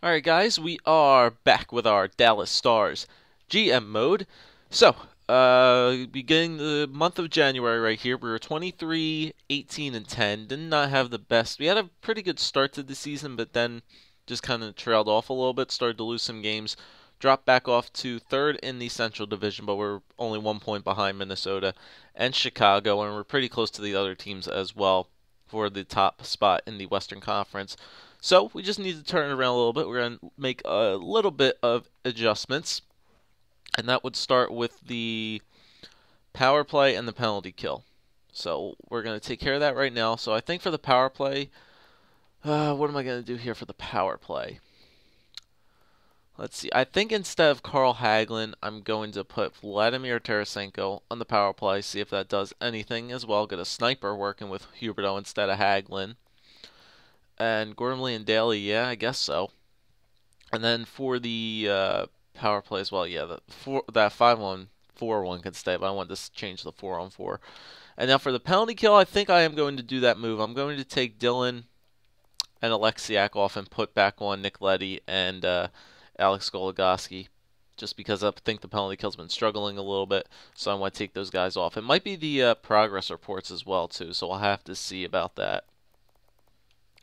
Alright guys, we are back with our Dallas Stars GM mode. So, beginning the month of January right here, we were 23, 18, and 10. Did not have the best. We had a pretty good start to the season, but then just kind of trailed off a little bit, started to lose some games. Dropped back off to third in the Central Division, but we're only 1 point behind Minnesota and Chicago, and we're pretty close to the other teams as well for the top spot in the Western Conference. So we just need to turn it around a little bit. We're going to make a little bit of adjustments, and that would start with the power play and the penalty kill. So we're going to take care of that right now. So I think for the power play, what am I going to do here for the power play? Let's see. I think instead of Carl Hagelin, I'm going to put Vladimir Tarasenko on the power play, see if that does anything as well. Get a sniper working with Huberdeau instead of Hagelin. And Gormley and Daly, yeah, I guess so. And then for the power play as well, yeah, that 5-1-4-1 can stay, but I wanted to change the 4-on-4. And now for the penalty kill, I think I am going to do that move. I'm going to take Dylan and Alexiak off and put back on Nick Leddy and Alex Goligoski, just because I think the penalty kill's been struggling a little bit, so I want to take those guys off. It might be the progress reports as well, too, so I'll have to see about that.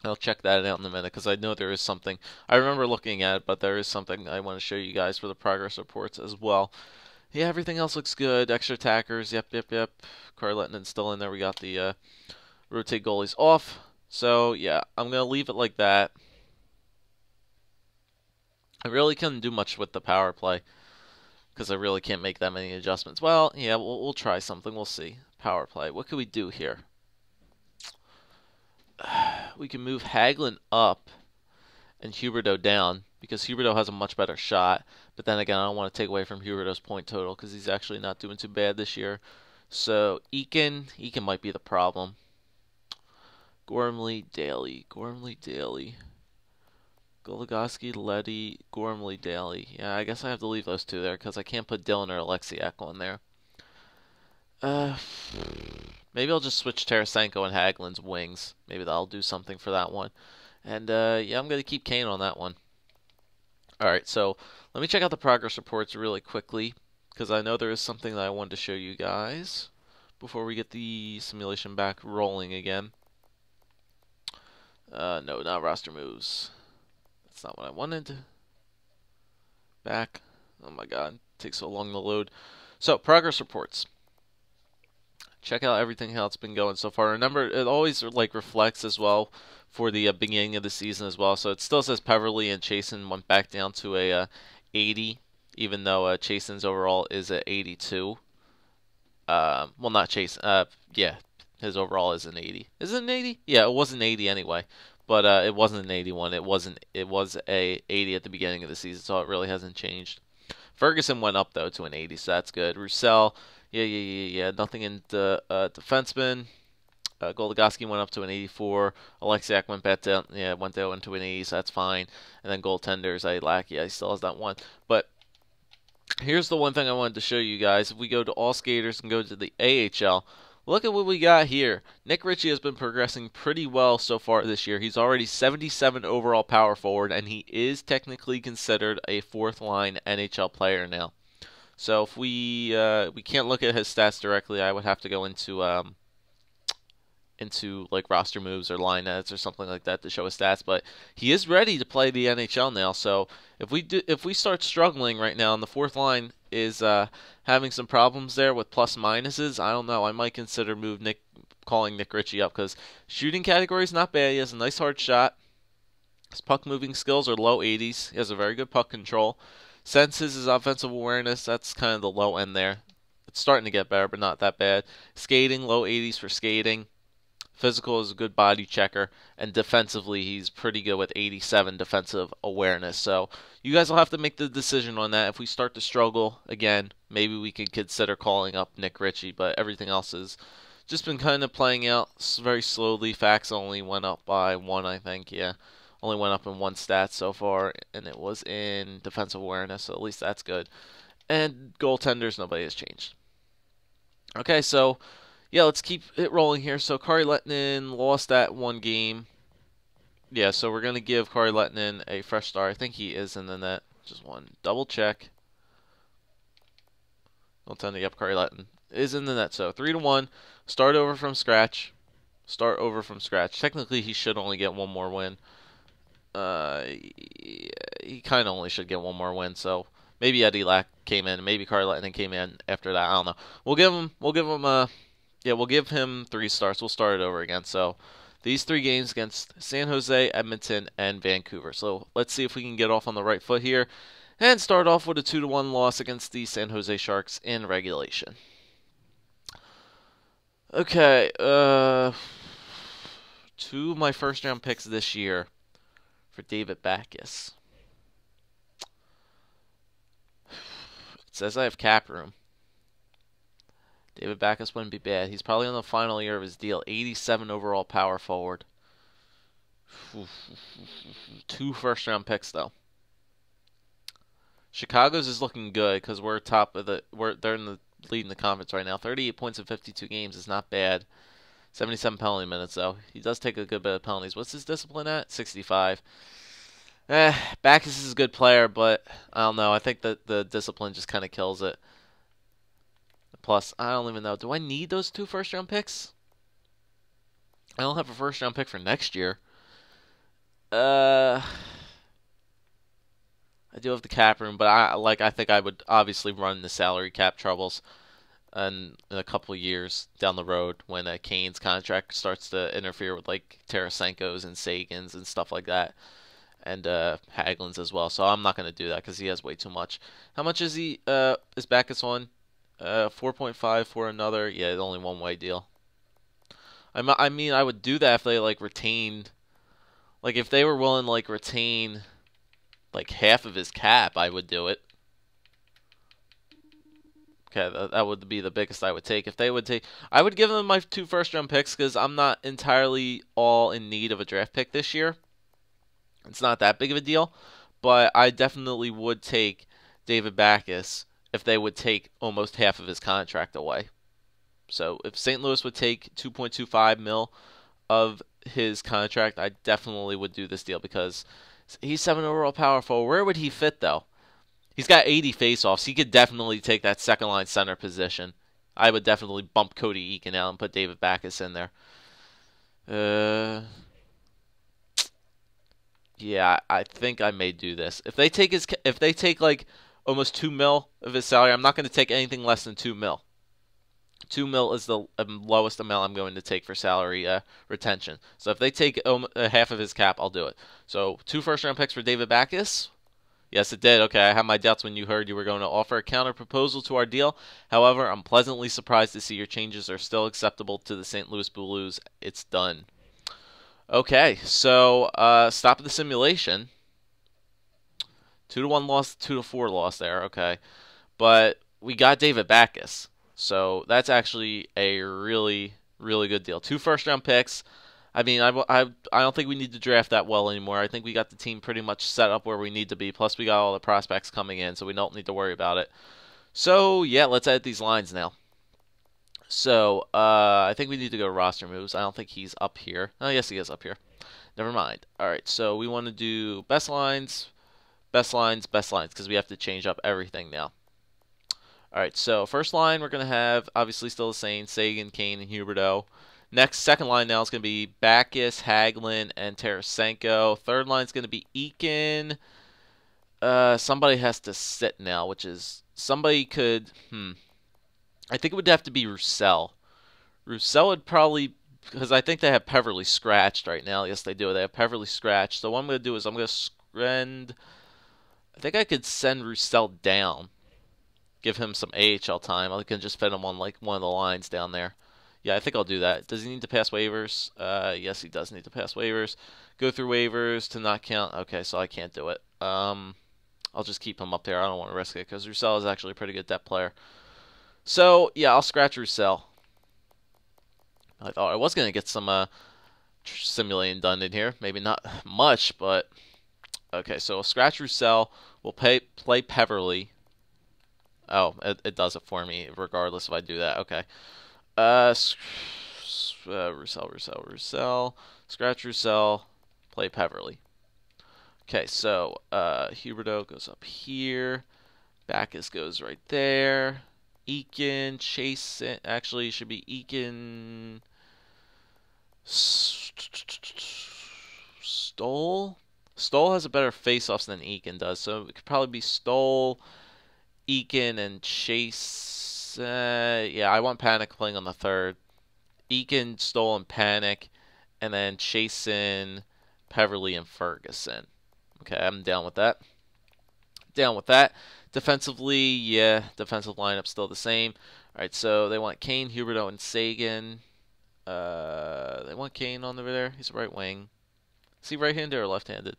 I'll check that out in a minute because I know there is something. I remember looking at it, but there is something I want to show you guys for the progress reports as well. Yeah, everything else looks good. Extra attackers, yep. Carlettinen's still in there. We got the rotate goalies off. So, yeah, I'm going to leave it like that. I really couldn't do much with the power play because I really can't make that many adjustments. Well, yeah, we'll try something. We'll see. Power play. What can we do here? We can move Hagelin up and Huberdeau down because Huberdeau has a much better shot. But then again, I don't want to take away from Huberdeau's point total because he's actually not doing too bad this year. So Eakin might be the problem. Gormley, Daly, Goligoski, Leddy, Gormley, Daly. Yeah, I guess I have to leave those two there because I can't put Dylan or Alexiak on there. Maybe I'll just switch Tarasenko and Hagelin's wings. Maybe that'll do something for that one. And yeah, I'm going to keep Kane on that one. Alright, so let me check out the progress reports really quickly because I know there is something that I wanted to show you guys before we get the simulation back rolling again. No, not roster moves. That's not what I wanted. Back. Oh my god, it takes so long to load. So, progress reports. Check out everything how it's been going so far. Remember, it always like reflects as well for the beginning of the season as well. So it still says Peverly and Chasen went back down to a 80, even though Chasen's overall is a 82. Well, not Chasen. Yeah, his overall is an 80. Is it an 80? Yeah, it was an 80 anyway, but it wasn't an 81. It wasn't. It was a 80 at the beginning of the season, so it really hasn't changed. Ferguson went up though to an 80, so that's good. Roussel. Yeah. Nothing in the defenseman. Goligoski went up to an 84. Alexiak went back down. Yeah, went down into an 80, so that's fine. And then goaltenders, I lack. Yeah, he still has that one. But here's the one thing I wanted to show you guys. If we go to all skaters and go to the AHL, look at what we got here. Nick Ritchie has been progressing pretty well so far this year. He's already 77 overall power forward, and he is technically considered a fourth line NHL player now. So if we can't look at his stats directly, I would have to go into like roster moves or line edits or something like that to show his stats. But he is ready to play the NHL now. So if we start struggling right now, and the fourth line is having some problems there with plus minuses, I don't know. I might consider calling Nick Ritchie up because shooting category is not bad. He has a nice hard shot. His puck moving skills are low 80s. He has a very good puck control. Senses his offensive awareness, that's kind of the low end there. It's starting to get better, but not that bad. Skating, low 80s for skating. Physical is a good body checker. And defensively, he's pretty good with 87 defensive awareness. So you guys will have to make the decision on that. If we start to struggle again, maybe we could consider calling up Nick Ritchie. But everything else has just been kind of playing out very slowly. Facts only went up by 1, I think, yeah. Only went up in one stat so far, and it was in defensive awareness, so at least that's good. And goaltenders, nobody has changed. Okay, so, yeah, let's keep it rolling here. So, Kari Lettinen lost that one game. Yeah, so we're gonna give Kari Lehtinen a fresh start. I think he is in the net. Just one double check. Don't tell me. Yep, Kari Lehtinen is in the net. So 3-1. Start over from scratch. Start over from scratch. Technically, he should only get one more win. He kind of only should get one more win. So maybe Eddie Lack came in. Maybe Kari Lehtinen came in after that. I don't know. We'll give him. We'll give him. Yeah, we'll give him 3 starts. We'll start it over again. So these 3 games against San Jose, Edmonton, and Vancouver. So let's see if we can get off on the right foot here and start off with a 2-1 loss against the San Jose Sharks in regulation. Okay, 2 of my first round picks this year for David Backes. It says I have cap room. David Backes wouldn't be bad. He's probably on the final year of his deal. 87 overall power forward. 2 first round picks though. Chicago's is looking good because we're top of they're in the lead in the conference right now. 38 points in 52 games is not bad. 77 penalty minutes though. He does take a good bit of penalties. What's his discipline at? 65. Backes is a good player, but I don't know. I think that the discipline just kind of kills it. Plus, I don't even know. Do I need those 2 first round picks? I don't have a first round pick for next year. I do have the cap room, but I think I would obviously run the salary cap troubles in a couple of years down the road when Kane's contract starts to interfere with like Tarasenko's and Sagan's and stuff like that, and Hagelin's as well. So I'm not going to do that because he has way too much. How much is he? Is Backes on? 4.5 for another. Yeah, it's only one way deal. I mean, I would do that if they like retained, like if they were willing to like retain like half of his cap, I would do it. Okay, that would be the biggest I would take. If they would take, I would give them my 2 first round picks because I'm not entirely all in need of a draft pick this year. It's not that big of a deal, but I definitely would take David Backes if they would take almost half of his contract away. So if St. Louis would take 2.25 mil of his contract, I definitely would do this deal because he's 7 overall power forward. Where would he fit though? He's got 80 faceoffs. He could definitely take that second line center position. I would definitely bump Cody Eakin out and put David Backes in there. Yeah, I think I may do this. If they take like almost 2 mil of his salary, I'm not going to take anything less than 2 mil. 2 mil is the lowest amount I'm going to take for salary retention. So if they take half of his cap, I'll do it. So 2 first round picks for David Backes. Yes, it did. Okay, I had my doubts when you heard you were going to offer a counter proposal to our deal. However, I'm pleasantly surprised to see your changes are still acceptable to the St. Louis Blues. It's done. Okay, so stop the simulation. 2-1 loss, 2-4 loss there. Okay, but we got David Backes, so that's actually a really, really good deal. 2 first round picks. I mean, I don't think we need to draft that well anymore. I think we got the team pretty much set up where we need to be. Plus, we got all the prospects coming in, so we don't need to worry about it. So, yeah, let's edit these lines now. So, I think we need to go roster moves. I don't think he's up here. Oh, yes, he is up here. Never mind. All right, so we want to do best lines, best lines, best lines, because we have to change up everything now. All right, so first line we're going to have, obviously still the same, Sagan, Kane, and Huberdeau. Next, second line now is going to be Backes, Hagelin, and Tarasenko. Third line is going to be Eakin. Somebody has to sit now, which is, somebody could, I think it would have to be Roussel. Roussel would probably, because I think they have Peverly scratched right now. Yes, they do. They have Peverly scratched. So what I'm going to do is I'm going to send, I think I could send Roussel down. Give him some AHL time. I can just fit him on like one of the lines down there. Yeah, I think I'll do that. Does he need to pass waivers? Yes, he does need to pass waivers. Go through waivers to not count. Okay, so I can't do it. I'll just keep him up there. I don't want to risk it because Roussel is actually a pretty good depth player. So, yeah, I'll scratch Roussel. I thought I was going to get some simulating done in here. Maybe not much, but... Okay, so I'll scratch Roussel. We'll play Peverly. Oh, it does it for me, regardless if I do that. Okay. Roussel. Scratch Roussel. play Peverly. Okay, so Huberdeau goes up here. Backus goes right there. Eakin, Chase, actually it should be Eakin, Stoll. Stoll has a better face-offs than Eakin does, so it could probably be Stoll, Eakin, and Chase. Yeah, I want Panic playing on the third. Eakin, Stoll, and Panic, and then Chasen, Peverly, and Ferguson. Okay, I'm down with that. Down with that. Defensively, yeah, defensive lineup still the same. All right, so they want Kane, Huberdeau, and Sagan. They want Kane on over there. He's a right wing. Is he right-handed or left-handed?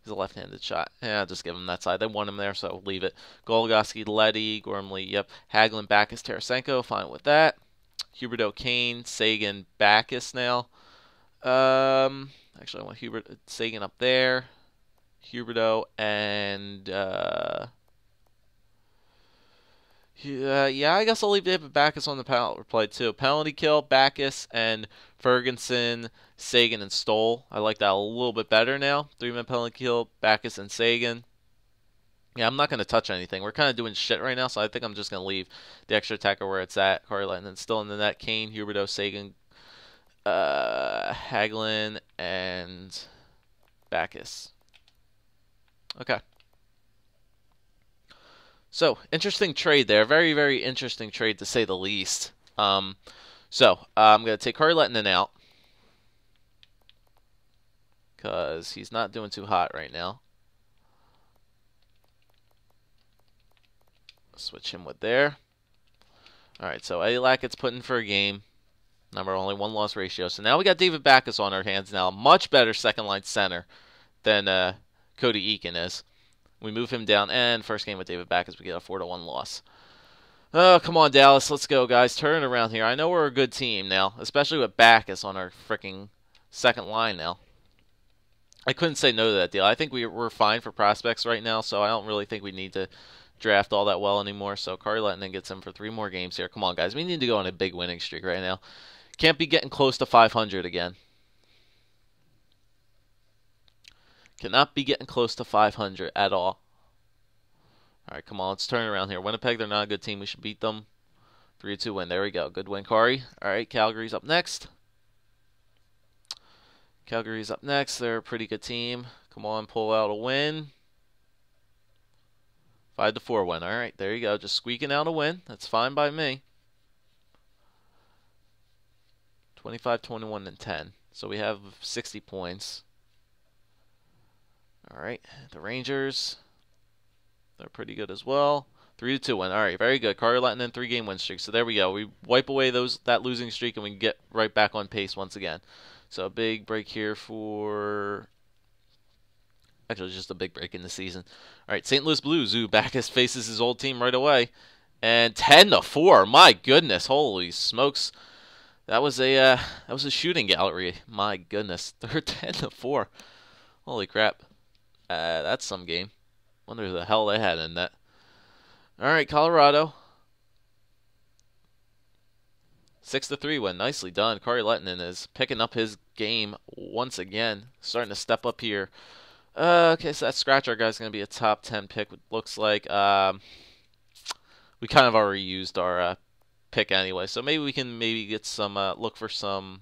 He's a left-handed shot. Yeah, I'll just give him that side. They want him there, so I'll leave it. Goligoski, Letty, Gormley, yep. Hagelin, Backus, Tarasenko, fine with that. Huberdeau, Kane, Sagan, Backus now. Actually, I want Sagan up there. Huberdeau and yeah, I guess I'll leave David Backus on the penalty play too. Penalty kill, Backus and Ferguson, Sagan and Stoll. I like that a little bit better now. 3-man penalty kill, Backus and Sagan. Yeah, I'm not going to touch anything. We're kind of doing shit right now, so I think I'm just going to leave the extra attacker where it's at. Carla, and then still in the net, Kane, Huberdeau, Sagan, Hagelin, and Backus. Okay. So, interesting trade there. Very, very interesting trade to say the least. I'm going to take Corey Lettinen out because he's not doing too hot right now. Switch him with there. All right, so Eddie Lackett's put in for a game. Number only 1-loss ratio. So now we got David Backus on our hands now. Much better second-line center than Cody Eakin is. We move him down, and first game with David Backus, we get a 4-1 loss. Oh, come on, Dallas. Let's go, guys. Turn it around here. I know we're a good team now, especially with Backus on our freaking second line now. I couldn't say no to that deal. I think we're fine for prospects right now, so I don't really think we need to draft all that well anymore. So Kari Lettinen gets him for 3 more games here. Come on, guys. We need to go on a big winning streak right now. Can't be getting close to 500 again. Cannot be getting close to 500 at all. All right, come on. Let's turn around here. Winnipeg, they're not a good team. We should beat them. 3-2 win. There we go. Good win, Kari. All right, Calgary's up next. Calgary's up next. They're a pretty good team. Come on, pull out a win. 5-4 win. All right, there you go. Just squeaking out a win. That's fine by me. 25, 21, and 10. So we have 60 points. All right, the Rangers, they're pretty good as well. 3-2 win. All right, very good. Kari Lettinen 3-game win streak. So there we go. We wipe away that losing streak, and we can get right back on pace once again. So a big break here for... Actually, just a big break in the season. All right, St. Louis Blues. Backus faces his old team right away. And 10-4. My goodness. Holy smokes. That was a shooting gallery. My goodness. They're 10-4. Holy crap. That's some game. Wonder who the hell they had in that. All right, Colorado. 6-3 win. Nicely done. Kari Lettinen is picking up his game once again. Starting to step up here. Okay, so that Scratcher guy's going to be a top 10 pick, it looks like. We kind of already used our pick anyway, so maybe we can get some, look for some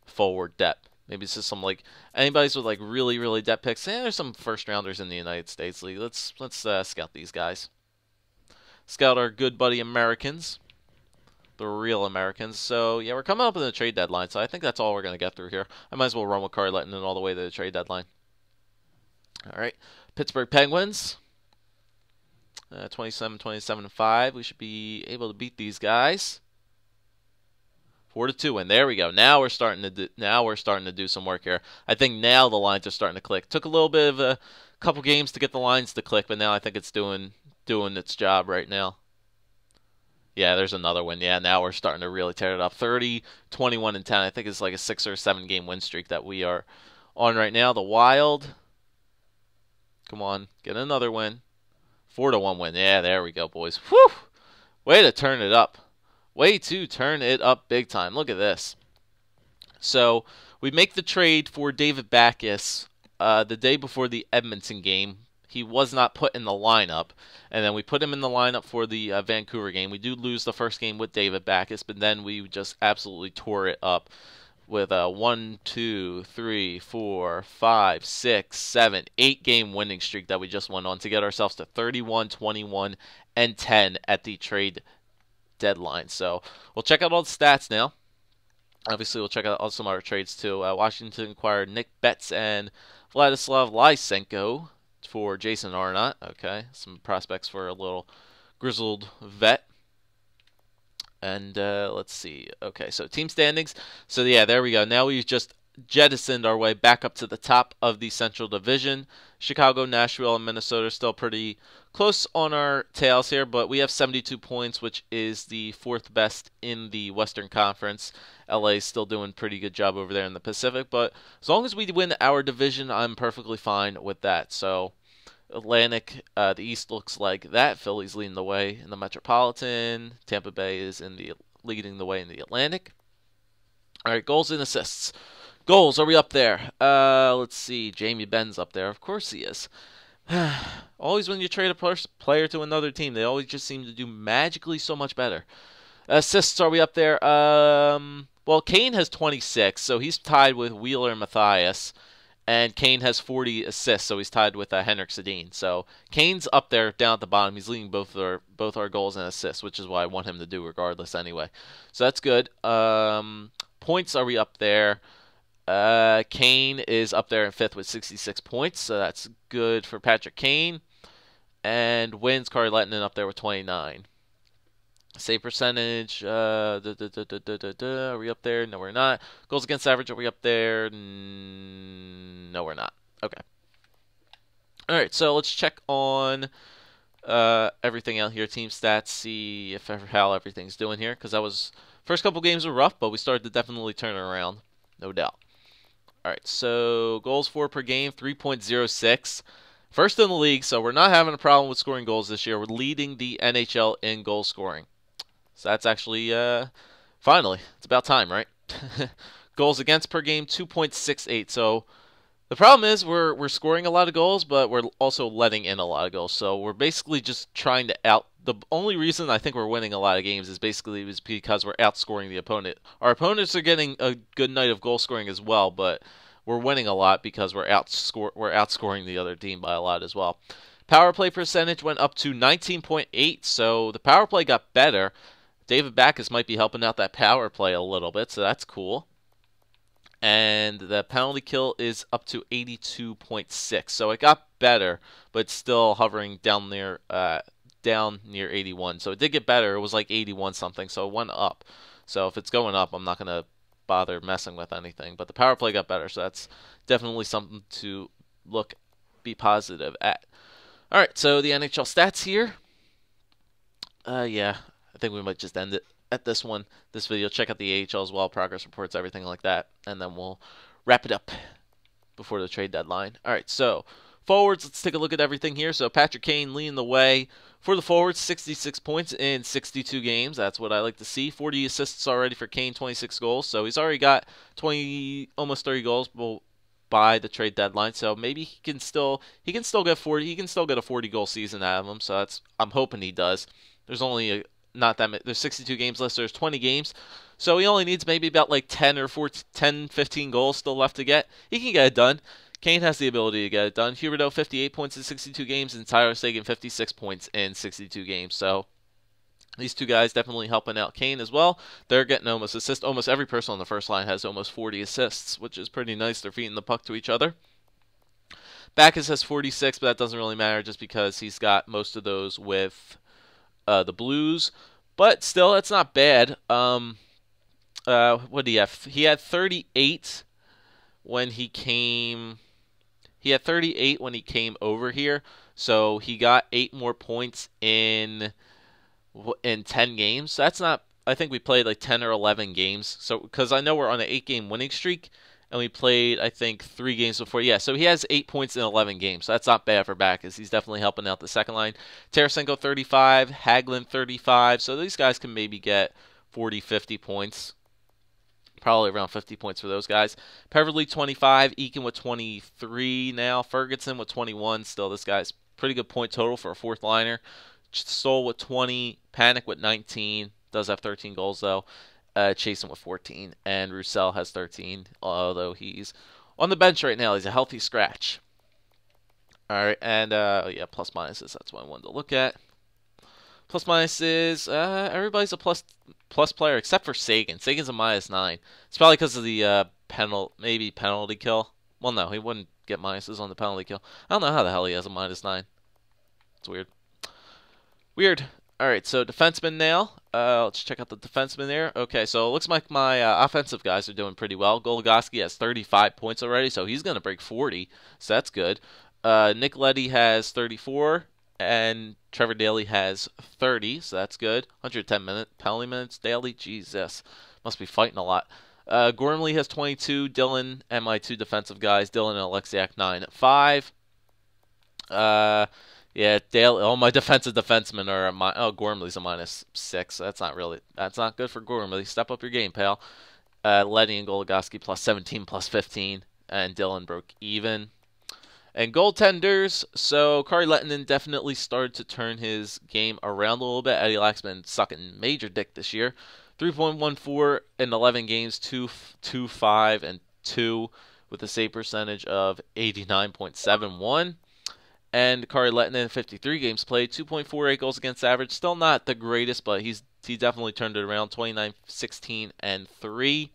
forward depth. Maybe it's just some, like, anybody's with, like, really, really depth picks. There's some first-rounders in the United States League. Let's scout these guys. Scout our good buddy Americans. The real Americans. So, yeah, we're coming up with the trade deadline, so I think that's all we're going to get through here. I might as well run with Kari Lettinen all the way to the trade deadline. All right. Pittsburgh Penguins. 27-5. We should be able to beat these guys. 4-2 win. There we go. Now we're starting to do some work here. I think now the lines are starting to click. Took a little bit of a couple games to get the lines to click, but now I think it's doing its job right now. Yeah, there's another one. Yeah, now we're starting to really tear it up. 30, 21, and 10. I think it's like a 6 or 7 game win streak that we are on right now. The Wild. Come on, get another win. 4-1 win. Yeah, there we go, boys. Whew! Way to turn it up. Way to turn it up big time. Look at this. So we make the trade for David Backes the day before the Edmonton game. He was not put in the lineup, and then we put him in the lineup for the Vancouver game. We do lose the first game with David Backes, but then we just absolutely tore it up with a 1, 2, 3, 4, 5, 6, 7, 8-game winning streak that we just went on to get ourselves to 31, 21, and 10 at the trade deadline. So we'll check out all the stats now. Obviously, we'll check out some other trades too. Washington acquired Nick Betts and Vladislav Lysenko for Jason Arnott. Okay, some prospects for a little grizzled vet. And let's see. Okay, so team standings. So yeah, there we go. Now we've just jettisoned our way back up to the top of the Central Division. Chicago, Nashville, and Minnesota are still pretty close on our tails here, but we have 72 points, which is the 4th best in the Western Conference. LA is still doing a pretty good job over there in the Pacific, but as long as we win our division, I'm perfectly fine with that. So Atlantic, the East looks like that. Philly's leading the way in the Metropolitan. Tampa Bay is leading the way in the Atlantic. All right, goals and assists. Goals, are we up there? Let's see. Jamie Benn's up there. Of course he is. Always when you trade a player to another team, they always just seem to do magically so much better. Assists, are we up there? Well, Kane has 26, so he's tied with Wheeler and Matthias. And Kane has 40 assists, so he's tied with Henrik Sedin. So Kane's up there, down at the bottom. He's leading both our goals and assists, which is what I want him to do regardless anyway. So that's good. Points, are we up there? Kane is up there in 5th with 66 points, so that's good for Patrick Kane. And wins, Kari Lehtinen up there with 29. Save percentage, are we up there? No, we're not. Goals against average, are we up there? No, we're not. Okay. All right, so let's check on everything out here. Team stats, see how everything's doing here. Because first couple games were rough, but we started to definitely turn it around, no doubt. All right, so goals for per game, 3.06. First in the league, so we're not having a problem with scoring goals this year. We're leading the NHL in goal scoring. So that's actually, finally, it's about time, right? Goals against per game, 2.68. So the problem is we're scoring a lot of goals, but we're also letting in a lot of goals. So we're basically just trying to the only reason I think we're winning a lot of games is because we're outscoring the opponent. Our opponents are getting a good night of goal scoring as well, but we're winning a lot because we're outscoring the other team by a lot as well. Power play percentage went up to 19.8, so the power play got better. David Backes might be helping out that power play a little bit, so that's cool. And the penalty kill is up to 82.6, so it got better, but it's still hovering down near 81. So it did get better. It was like 81 something, so it went up. So if it's going up, I'm not going to bother messing with anything. But the power play got better, so that's definitely something to be positive at. All right, so the NHL stats here. Yeah, I think we might just end it at this video. Check out the AHL as well, progress reports, everything like that, and then we'll wrap it up before the trade deadline. All right, so forwards, let's take a look at everything here. So Patrick Kane leading the way for the forwards, 66 points in 62 games. That's what I like to see. 40 assists already for Kane, 26 goals. So he's already got almost 30 goals by the trade deadline. So maybe he can still get 40. He can still get a 40-goal season out of him. So I'm hoping he does. There's only not that many. There's 62 games left. So there's 20 games. So he only needs maybe about like 10, 15 goals still left to get. He can get it done. Kane has the ability to get it done. Huberdeau, 58 points in 62 games, and Tyler Seguin, 56 points in 62 games. So these two guys definitely helping out Kane as well. They're getting almost assists. Almost every person on the first line has almost 40 assists, which is pretty nice. They're feeding the puck to each other. Backes has 46, but that doesn't really matter just because he's got most of those with the Blues. But still, it's not bad. What do you have? He had 38 when he came. He had 38 when he came over here, so he got 8 more points in 10 games. That's not. I think we played like 10 or 11 games. So because I know we're on an 8-game winning streak, and we played I think 3 games before. Yeah, so he has 8 points in 11 games. So that's not bad for Backes. He's definitely helping out the second line. Tarasenko 35, Hagelin 35. So these guys can maybe get 40, 50 points. Probably around 50 points for those guys. Peverly 25, Eakin with 23 now. Ferguson with 21. Still, this guy's pretty good point total for a fourth liner. Stoll with 20. Panic with 19. Does have 13 goals though. Chasen with 14. And Roussel has 13, although he's on the bench right now. He's a healthy scratch. All right, and yeah, plus minuses. That's what I wanted to look at. Plus minuses. Everybody's a plus player except for Sagan. Sagan's a -9. It's probably because of the maybe penalty kill. Well, no, he wouldn't get minuses on the penalty kill. I don't know how the hell he has a -9. It's weird. Weird. All right, so defenseman now. Let's check out the defenseman there. Okay, so it looks like my offensive guys are doing pretty well. Goligoski has 35 points already, so he's going to break 40, so that's good. Nick Leddy has 34, and Trevor Daly has 30, so that's good. 110 penalty minutes daily. Jesus, must be fighting a lot. Gormley has 22. Dylan and my two defensive guys, Dylan and Alexiak, 9 at 5. Yeah, Daly. All my defensive defensemen are Gormley's a -6. That's not good for Gormley. Step up your game, pal. Leddy and Goligoski plus 17, plus 15, and Dylan broke even. And goaltenders, so Kari Lehtinen definitely started to turn his game around a little bit. Eddie Lack's been sucking major dick this year. 3.14 in 11 games, 2.25 and 2 with a save percentage of 89.71. And Kari Lehtinen, 53 games played, 2.48 goals against average. Still not the greatest, but he definitely turned it around. 29, 16, and 3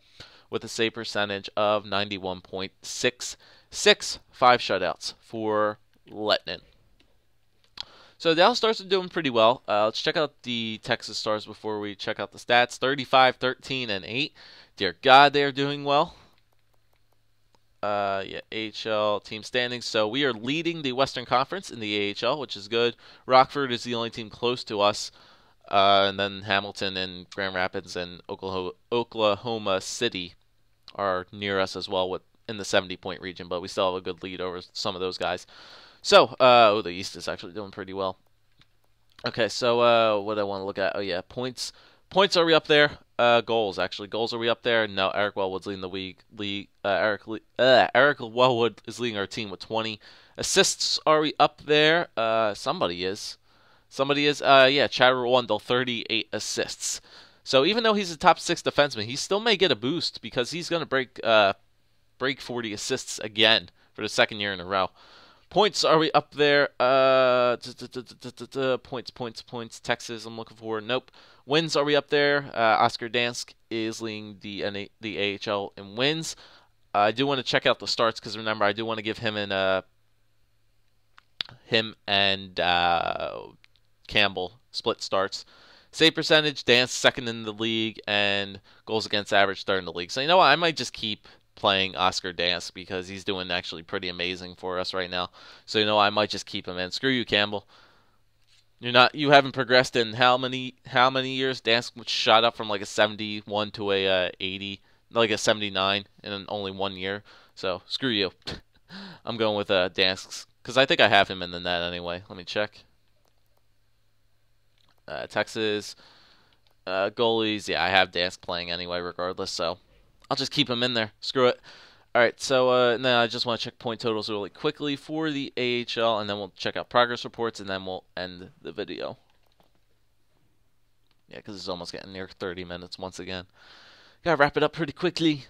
with a save percentage of 91.66. 5 shutouts for Lehtinen. So the Dallas Stars are doing pretty well. Let's check out the Texas Stars before we check out the stats. 35, 13, and 8. Dear God, they are doing well. Yeah, AHL team standings. So we are leading the Western Conference in the AHL, which is good. Rockford is the only team close to us. And then Hamilton and Grand Rapids and Oklahoma City are near us as well in the 70-point region, but we still have a good lead over some of those guys. So, the East is actually doing pretty well. Okay, so what do I want to look at? Oh, yeah, points. Points, are we up there? Goals, actually. Goals, are we up there? No, Eric Wellwood's leading the league. Eric Wellwood is leading our team with 20. Assists, are we up there? Somebody is. Yeah, Chad Rwandle, 38 assists. So even though he's a top 6 defenseman, he still may get a boost because he's going to break 40 assists again for the second year in a row. Points, are we up there? Points. Texas, I'm looking for. Nope. Wins, are we up there? Oscar Dansk is leading the AHL in wins. I do want to check out the starts because remember, I do want to give him and Campbell split starts. Save percentage, Dansk second in the league, and goals against average third in the league. So you know what? I might just keep playing Oscar Dansk because he's doing actually pretty amazing for us right now. So you know I might just keep him in. Screw you, Campbell. You haven't progressed in how many years? Dansk shot up from like a 71 to a 80, like a 79 in only 1 year. So screw you. I'm going with Dansk because I think I have him in the net anyway. Let me check. Texas goalies, yeah, I have Dansk playing anyway regardless, so I'll just keep him in there. Screw it. All right, so and then I just want to check point totals really quickly for the AHL, and then we'll check out progress reports, and then we'll end the video. Yeah, because it's almost getting near 30 minutes once again. Gotta wrap it up pretty quickly.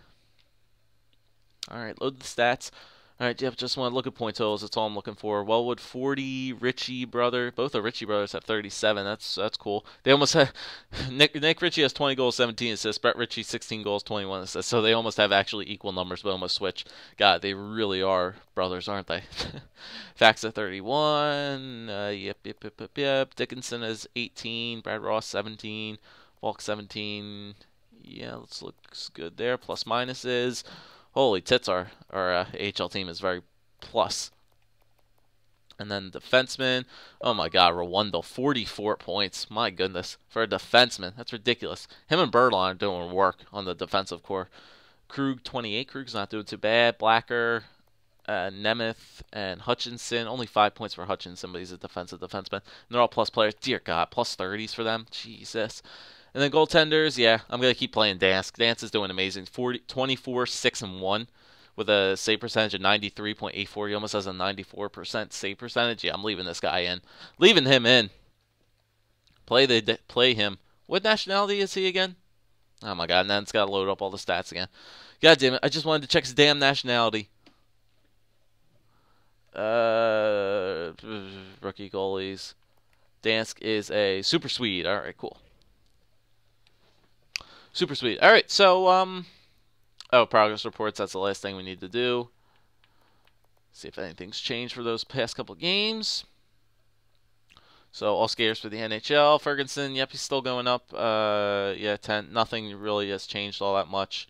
All right, load the stats. All right, yep, just want to look at point totals. That's all I'm looking for. Wellwood 40, Ritchie brother. Both the Ritchie brothers have 37. That's cool. They almost have Nick Ritchie has 20 goals, 17 assists. Brett Ritchie 16 goals, 21 assists. So they almost have actually equal numbers, but almost switch. God, they really are brothers, aren't they? Fax at 31. Yep. Dickinson is 18. Brad Ross 17. Falk 17. Yeah, looks good there. Plus minuses. Holy tits, our AHL team is very plus. And then defenseman, oh my God, Rwandle, 44 points. My goodness, for a defenseman, that's ridiculous. Him and Berlon are doing work on the defensive core. Krug, 28. Krug's not doing too bad. Blacker, Nemeth, and Hutchinson. Only 5 points for Hutchinson, but he's a defensive defenseman. And they're all plus players. Dear God, plus 30s for them. Jesus. And then goaltenders, yeah, I'm going to keep playing Dansk. Dansk is doing amazing. 24, 6, and 1 with a save percentage of 93.84. He almost has a 94% save percentage. Yeah, I'm leaving this guy in. Leaving him in. Play him. What nationality is he again? Oh my god, and then it's got to load up all the stats again. God damn it, I just wanted to check his damn nationality. Rookie goalies. Dansk is a Super Swede. Alright, cool. Super Swede. Alright, so, oh, progress reports, that's the last thing we need to do. See if anything's changed for those past couple games. So, all skaters for the NHL. Ferguson, yep, he's still going up. Yeah, 10. Nothing really has changed all that much.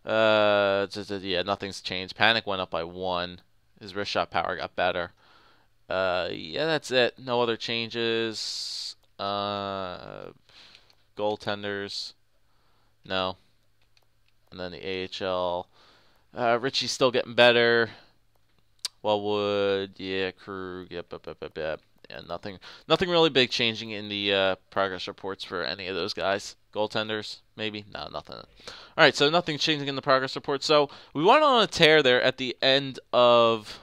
Yeah, nothing's changed. Panic went up by 1. His wrist shot power got better. Yeah, that's it. No other changes. Goaltenders. No. And then the AHL. Richie's still getting better. Wellwood, yeah, Krug, yep. Yeah, nothing really big changing in the progress reports for any of those guys. Goaltenders, maybe? No, nothing. All right, so nothing changing in the progress report. So we went on a tear there at the end of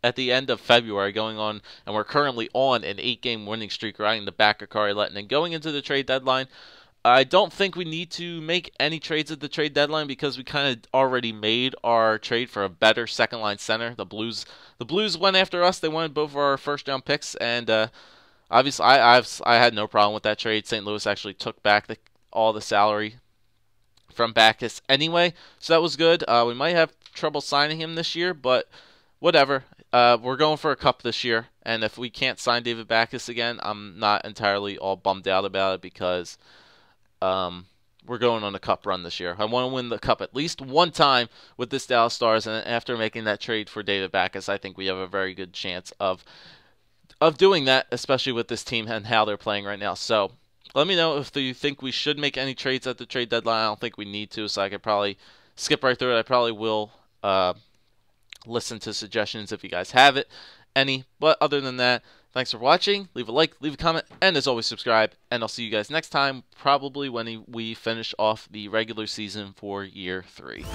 February, going on, and we're currently on an 8-game winning streak, riding the back of Kari Letton. And going into the trade deadline, I don't think we need to make any trades at the trade deadline because we kind of already made our trade for a better second-line center. The Blues went after us. They wanted both of our first-round picks, and obviously I had no problem with that trade. St. Louis actually took back all the salary from Backes anyway, so that was good. We might have trouble signing him this year, but whatever. We're going for a cup this year, and if we can't sign David Backes again, I'm not entirely all bummed out about it because we're going on a cup run this year. I want to win the cup at least one time with this Dallas Stars, and after making that trade for David Backes, I think we have a very good chance of doing that, especially with this team and how they're playing right now. So let me know if you think we should make any trades at the trade deadline. I don't think we need to, so I could probably skip right through it. I probably will listen to suggestions if you guys have any. But other than that, thanks for watching. Leave a like, leave a comment, and as always, subscribe. And I'll see you guys next time, probably when we finish off the regular season for year 3.